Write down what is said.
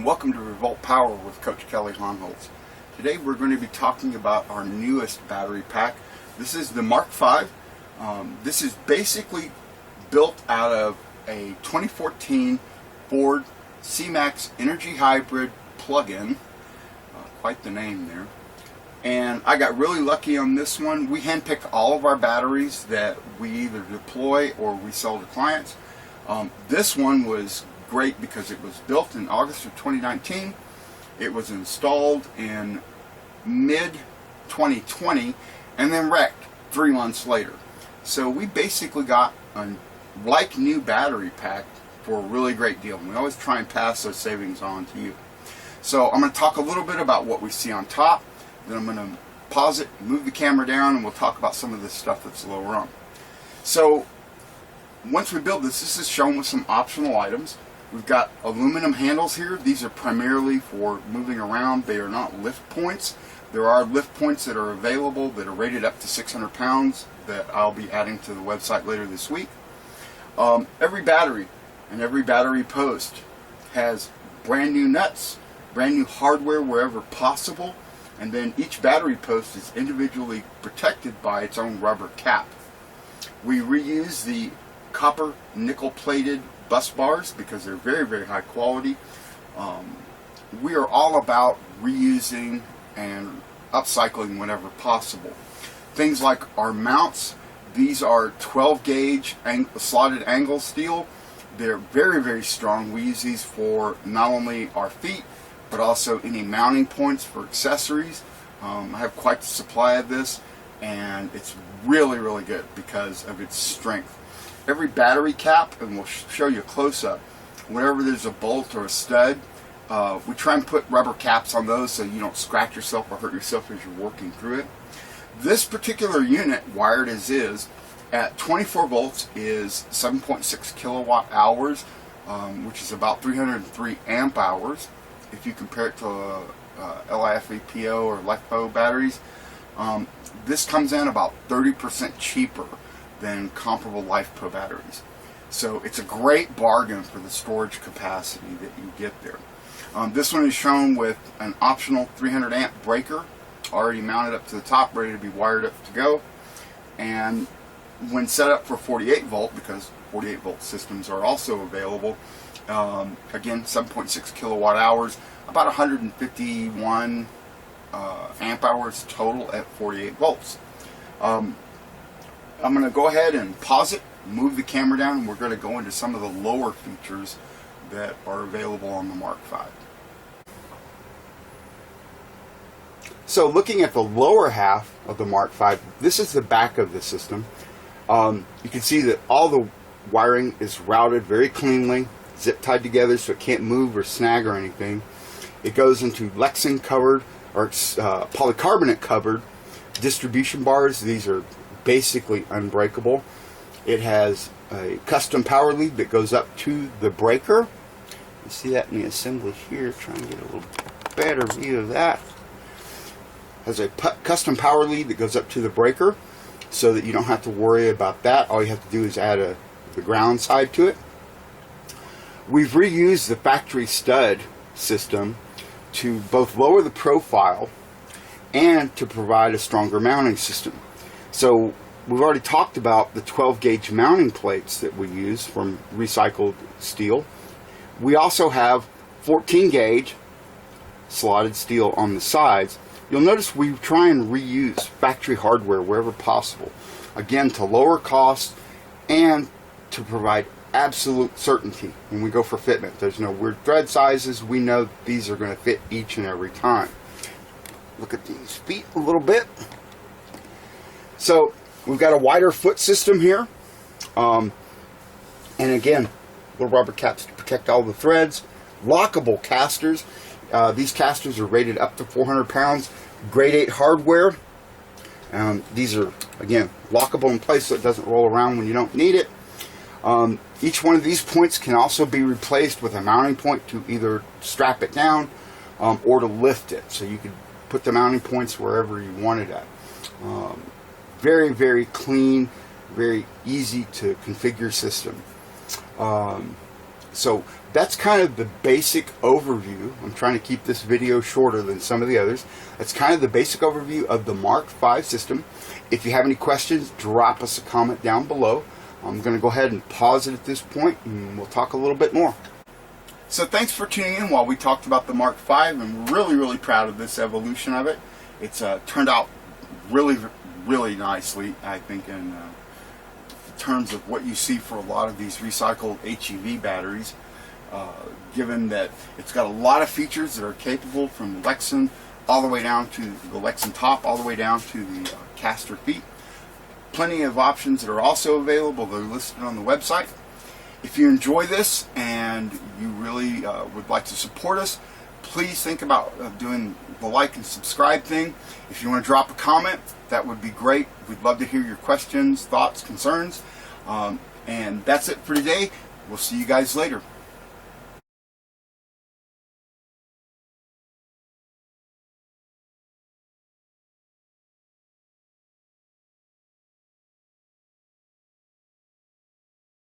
welcome to ReVolt Power with Coach Kelly Honholz. Today we're going to be talking about our newest battery pack. This is the Mk5. This is basically built out of a 2014 Ford C-Max Energy Hybrid plug-in. Quite the name there. And I got really lucky on this one. We handpick all of our batteries that we either deploy or we sell to clients. This one was great because it was built in August of 2019. It was installed in mid-2020 and then wrecked 3 months later. So we basically got a like new battery pack for a really great deal. We always try and pass those savings on to you. So I'm going to talk a little bit about what we see on top. Then I'm going to pause it, move the camera down, and we'll talk about some of the stuff that's lower on. So once we build this, this is shown with some optional items. We've got aluminum handles here. These are primarily for moving around. They are not lift points. There are lift points that are available that are rated up to 600 pounds that I'll be adding to the website later this week. Every battery and every battery post has brand new nuts, brand new hardware wherever possible, and then each battery post is individually protected by its own rubber cap. We reuse the copper nickel plated bus bars because they're very, very high quality. We are all about reusing and upcycling whenever possible. Things like our mounts, these are 12 gauge slotted angle steel. They're very, very strong. We use these for not only our feet but also any mounting points for accessories. I have quite the supply of this, and it's really, really good because of its strength. Every battery cap, and we'll show you a close-up, whenever there's a bolt or a stud, we try and put rubber caps on those so you don't scratch yourself or hurt yourself as you're working through it. This particular unit, wired as is, at 24 volts is 7.6 kilowatt hours, which is about 303 amp hours. If you compare it to LiFePO or LiFePO batteries, this comes in about 30% cheaper than comparable LiFePO batteries. So it's a great bargain for the storage capacity that you get there. This one is shown with an optional 300 amp breaker already mounted up to the top, ready to be wired up to go. And when set up for 48 volt, because 48 volt systems are also available, again 7.6 kilowatt hours, about 151 amp hours total at 48 volts. I'm going to go ahead and pause it, move the camera down, and we're going to go into some of the lower features that are available on the Mk5. So looking at the lower half of the Mk5, this is the back of the system. You can see that all the wiring is routed very cleanly, zip tied together so it can't move or snag or anything. It goes into Lexan covered or polycarbonate covered distribution bars. These are basically unbreakable. It has a custom power lead that goes up to the breaker. You see that in the assembly here. Try and get a little better view of that. Has a custom power lead that goes up to the breaker so that you don't have to worry about that. All you have to do is add the ground side to it. We've reused the factory stud system to both lower the profile and to provide a stronger mounting system. So we've already talked about the 12 gauge mounting plates that we use from recycled steel. We also have 14 gauge slotted steel on the sides. You'll notice we try and reuse factory hardware wherever possible, again to lower costs and to provide absolute certainty when we go for fitment. There's no weird thread sizes. We know these are going to fit each and every time. Look at these feet a little bit. So we've got a wider foot system here, and again, little rubber caps to protect all the threads. Lockable casters. These casters are rated up to 400 pounds. Grade 8 hardware. These are, again, lockable in place so it doesn't roll around when you don't need it. Each one of these points can also be replaced with a mounting point to either strap it down or to lift it. So you could put the mounting points wherever you want it at. Very, very clean, very easy to configure system. So that's kind of the basic overview. I'm trying to keep this video shorter than some of the others. That's kind of the basic overview of the Mk5 system. If you have any questions, drop us a comment down below. I'm going to go ahead and pause it at this point, and we'll talk a little bit more. So thanks for tuning in while we talked about the Mk5. I'm really proud of this evolution of it. It's turned out really nicely, I think, in terms of what you see for a lot of these recycled HEV batteries, given that it's got a lot of features that are capable from Lexan all the way down to the Lexan top, all the way down to the caster feet. Plenty of options that are also available. They're listed on the website. If you enjoy this and you really would like to support us, please think about doing the like and subscribe thing. If you want to drop a comment, that would be great. We'd love to hear your questions, thoughts, concerns. And that's it for today. We'll see you guys later.